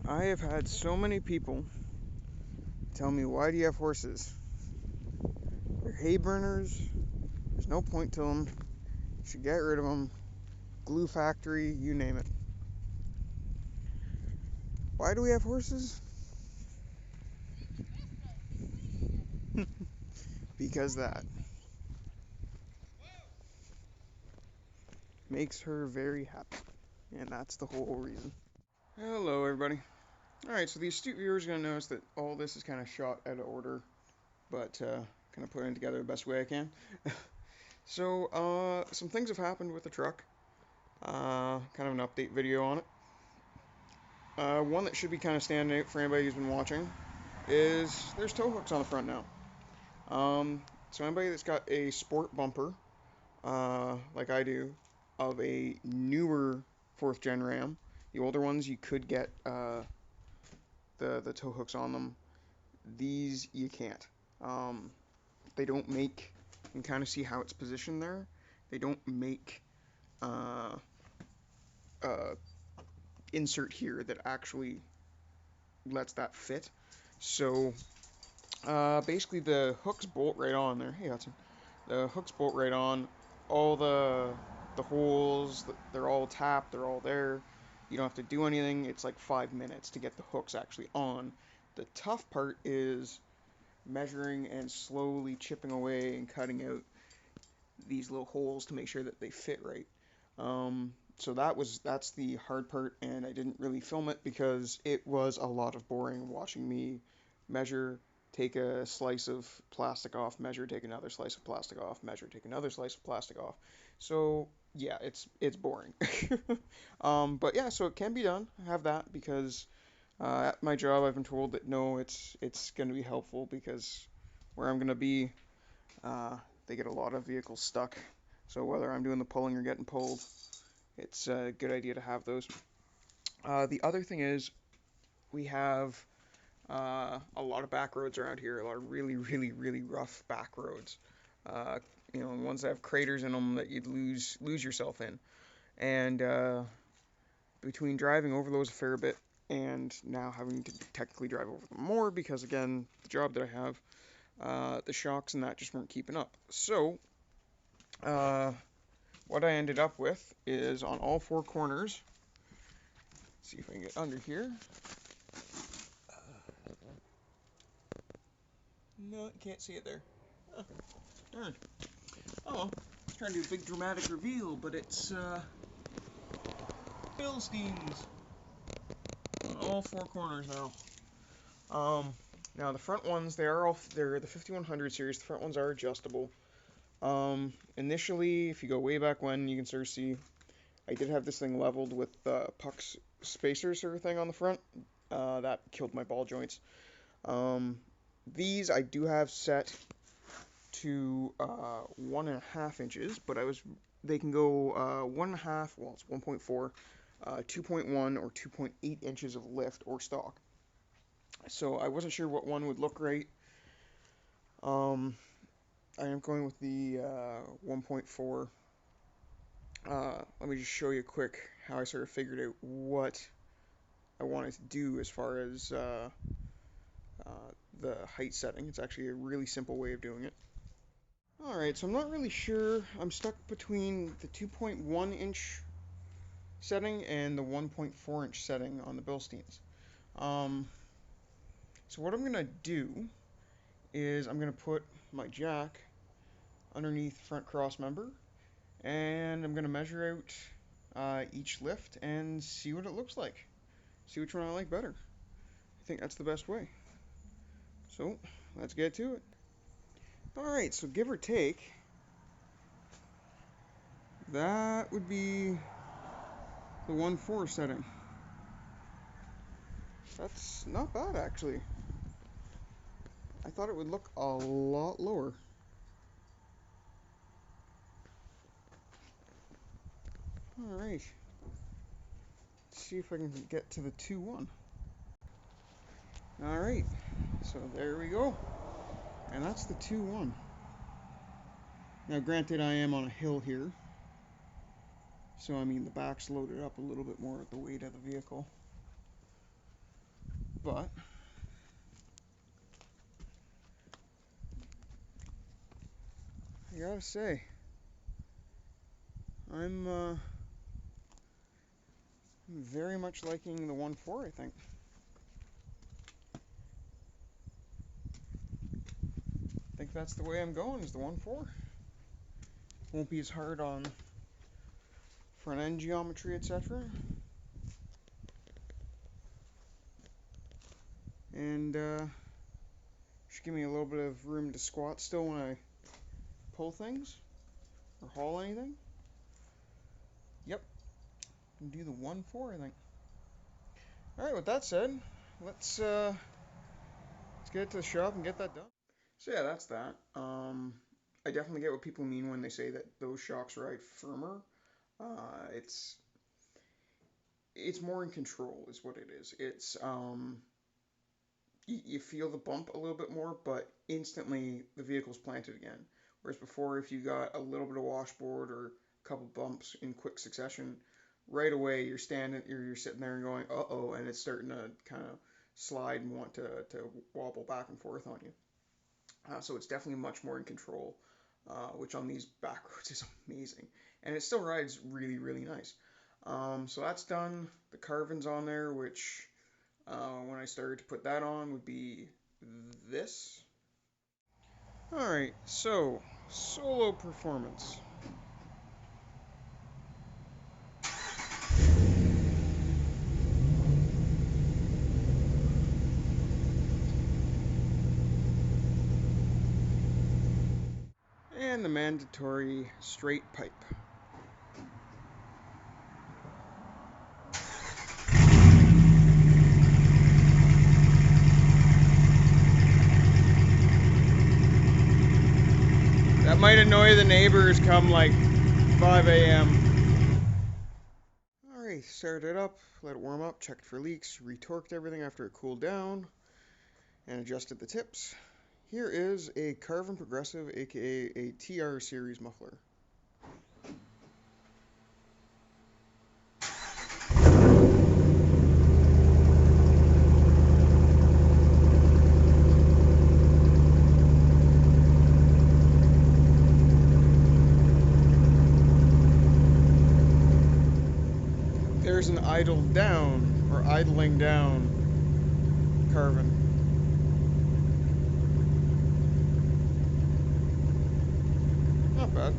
I have had so many people tell me, why do you have horses? They're hay burners. There's no point to them. You should get rid of them. Glue factory, you name it. Why do we have horses? Because that makes her very happy. And that's the whole reason. Hello, everybody. Alright, so the astute viewers are going to notice that all this is kind of shot out of order, but kind of putting it together the best way I can. So, some things have happened with the truck. Kind of an update video on it. One that should be kind of standing out for anybody who's been watching is there's tow hooks on the front now. So anybody that's got a sport bumper, like I do, of a newer 4th gen Ram, the older ones you could get the tow hooks on them. These you can't. They don't make. You can kind of see how it's positioned there. They don't make insert here that actually lets that fit. So basically the hooks bolt right on there. Hey Hudson, the hooks bolt right on. All the holes, they're all tapped. They're all there. You don't have to do anything. It's like 5 minutes to get the hooks actually on. The tough part is measuring and slowly chipping away and cutting out these little holes to make sure that they fit right. So that's the hard part, and I didn't really film it because it was a lot of boring watching me measure, take a slice of plastic off, measure, take another slice of plastic off, measure, take another slice of plastic off. So yeah, it's boring. But yeah, so it can be done. I have that because at my job I've been told that no, it's going to be helpful because where I'm going to be, they get a lot of vehicles stuck. So whether I'm doing the pulling or getting pulled, it's a good idea to have those. The other thing is we have a lot of back roads around here, a lot of really, really, really rough back roads. Uh, ones that have craters in them that you'd lose yourself in. And between driving over those a fair bit and now having to technically drive over them more because again, the job that I have, the shocks and that just weren't keeping up. So uh, what I ended up with is on all 4 corners. Let's see if I can get under here. No, you can't see it there. Oh, darn. Oh well. I was trying to do a big dramatic reveal, but it's Billstiens on all 4 corners now. Now the front ones, they're the 5100 series. The front ones are adjustable. Initially, if you go way back when, you can sort of see I did have this thing leveled with pucks spacers sort of thing on the front. That killed my ball joints. These I do have set to 1.5 inches, but they can go 1.5, well it's 1.4, 2.1 or 2.8 inches of lift or stock. So I wasn't sure what one would look right. I am going with the 1.4. Let me just show you quick how I sort of figured out what I wanted to do as far as the height setting. It's actually a really simple way of doing it. Alright, so I'm not really sure. I'm stuck between the 2.1 inch setting and the 1.4 inch setting on the Billstiens. So what I'm going to do is I'm going to put my jack underneath the front cross member, and I'm going to measure out each lift and see what it looks like. See which one I like better. I think that's the best way. So let's get to it. Alright, so give or take, that would be the 1.4 setting. That's not bad actually. I thought it would look a lot lower. Alright. Let's see if I can get to the 2.1. Alright, so there we go. And that's the 2.1. Now granted I am on a hill here, so I mean the back's loaded up a little bit more with the weight of the vehicle. but I gotta say, I'm very much liking the 1.4, I think. I think that's the way I'm going, is the 1.4. Won't be as hard on front end geometry, etc. And should give me a little bit of room to squat still when I pull things or haul anything. Yep, can do the 1.4, I think. All right, with that said, let's get to the shop and get that done. So yeah, that's that. I definitely get what people mean when they say that those shocks ride firmer. Uh, it's it's more in control, is what it is. It's you feel the bump a little bit more, but instantly the vehicle's planted again. Whereas before, if you got a little bit of washboard or a couple bumps in quick succession, right away you're sitting there and going, uh oh, and it's starting to kind of slide and want to wobble back and forth on you. So it's definitely much more in control, which on these back roads is amazing, and it still rides really really nice. So that's done. The Carven's on there, which when I started to put that on would be this. Alright, so solo performance. And the mandatory straight pipe. That might annoy the neighbors come like 5 a.m. Alright, started it up, let it warm up, checked for leaks, retorqued everything after it cooled down, and adjusted the tips. Here is a Carven Progressive, aka a TR series muffler. There's an idled down, or idling down, Carven. Not bad.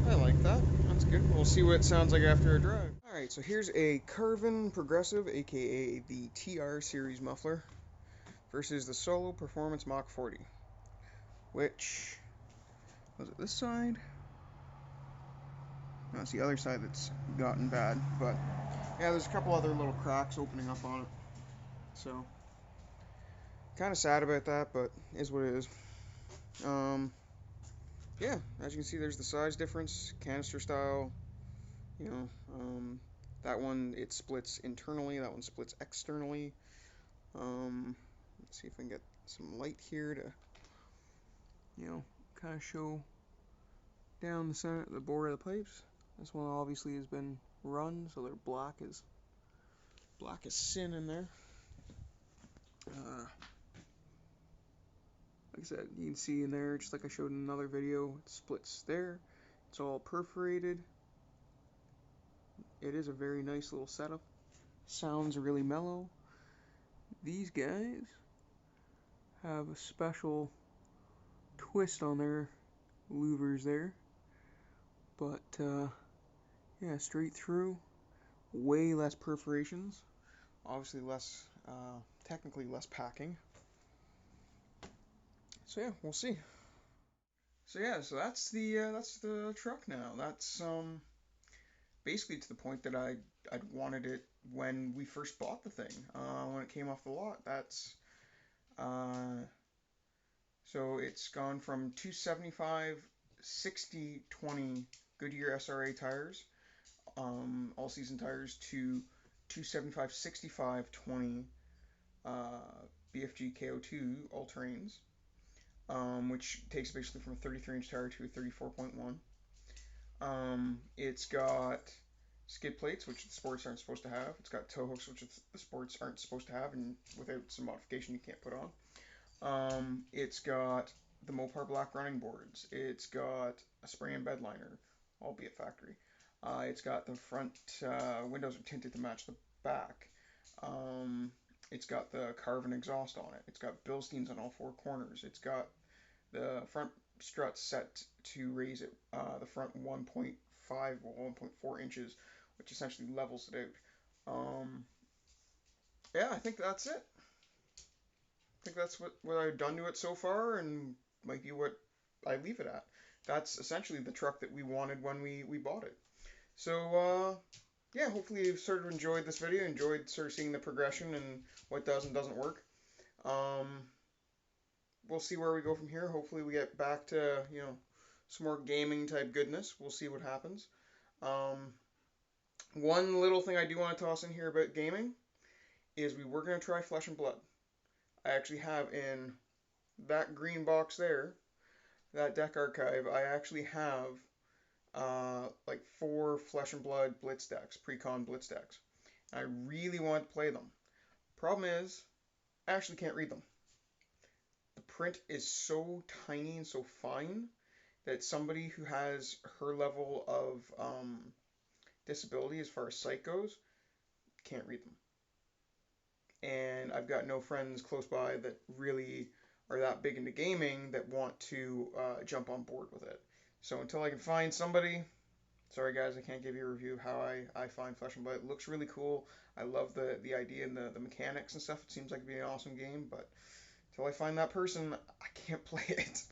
I like that. That's good. We'll see what it sounds like after a drive. Alright, so here's a Carven Progressive, aka the TR series muffler, versus the Solo Performance Mach 40. Which, was it this side? No, it's the other side that's gotten bad, but yeah, there's a couple other little cracks opening up on it. So, kind of sad about that, but is what it is. Yeah, as you can see, there's the size difference, canister style. You know, that one it splits internally, that one splits externally. Let's see if I can get some light here to, kind of show down the center, the bore of the pipes. This one obviously has been run, so they're black as sin in there. Like I said, you can see in there, just like I showed in another video, it splits there. It's all perforated. It is a very nice little setup. Sounds really mellow. These guys have a special twist on their louvers there, but yeah, straight through, way less perforations, obviously less, technically less packing. So yeah, we'll see. So yeah, so that's the truck now. That's basically to the point that I'd wanted it when we first bought the thing. When it came off the lot, that's uh, so it's gone from 275 60 20 Goodyear SRA tires, all season tires, to 275 65 20 uh, BFG KO2 all terrains, which takes basically from a 33-inch tire to a 34.1. It's got skid plates, which the sports aren't supposed to have. It's got tow hooks, which the sports aren't supposed to have, and without some modification, you can't put on. It's got the Mopar black running boards. It's got a spray and bed liner, albeit factory. It's got the front windows are tinted to match the back. Um, it's got the Carven exhaust on it. It's got Billstiens on all four corners. It's got the front struts set to raise it the front 1.5 or 1.4 inches, which essentially levels it out. Yeah, I think that's it. I think that's what I've done to it so far, and might be what I leave it at. That's essentially the truck that we wanted when we bought it. So, yeah, hopefully you've sort of enjoyed this video, enjoyed sort of seeing the progression and what does and doesn't work. Um, we'll see where we go from here. Hopefully we get back to, some more gaming type goodness. We'll see what happens. Um, one little thing I do want to toss in here about gaming is we were going to try Flesh and Blood. I actually have in that green box there, that deck archive, I actually have like 4 Flesh and Blood Blitz decks, pre-con Blitz decks. I really want to play them. Problem is, I actually can't read them. The print is so tiny and so fine that somebody who has her level of disability as far as sight goes can't read them. And I've got no friends close by that really are that big into gaming that want to jump on board with it. So until I can find somebody, sorry guys, I can't give you a review of how I find Flesh and Blood. It looks really cool. I love the idea and the mechanics and stuff. It seems like it'd be an awesome game, but until I find that person, I can't play it.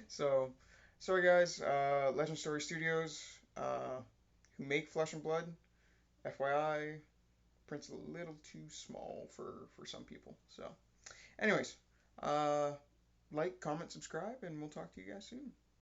So, sorry guys, Legend Story Studios, who make Flesh and Blood, FYI, print's a little too small for some people. So, anyways, uh, like, comment, subscribe, and we'll talk to you guys soon.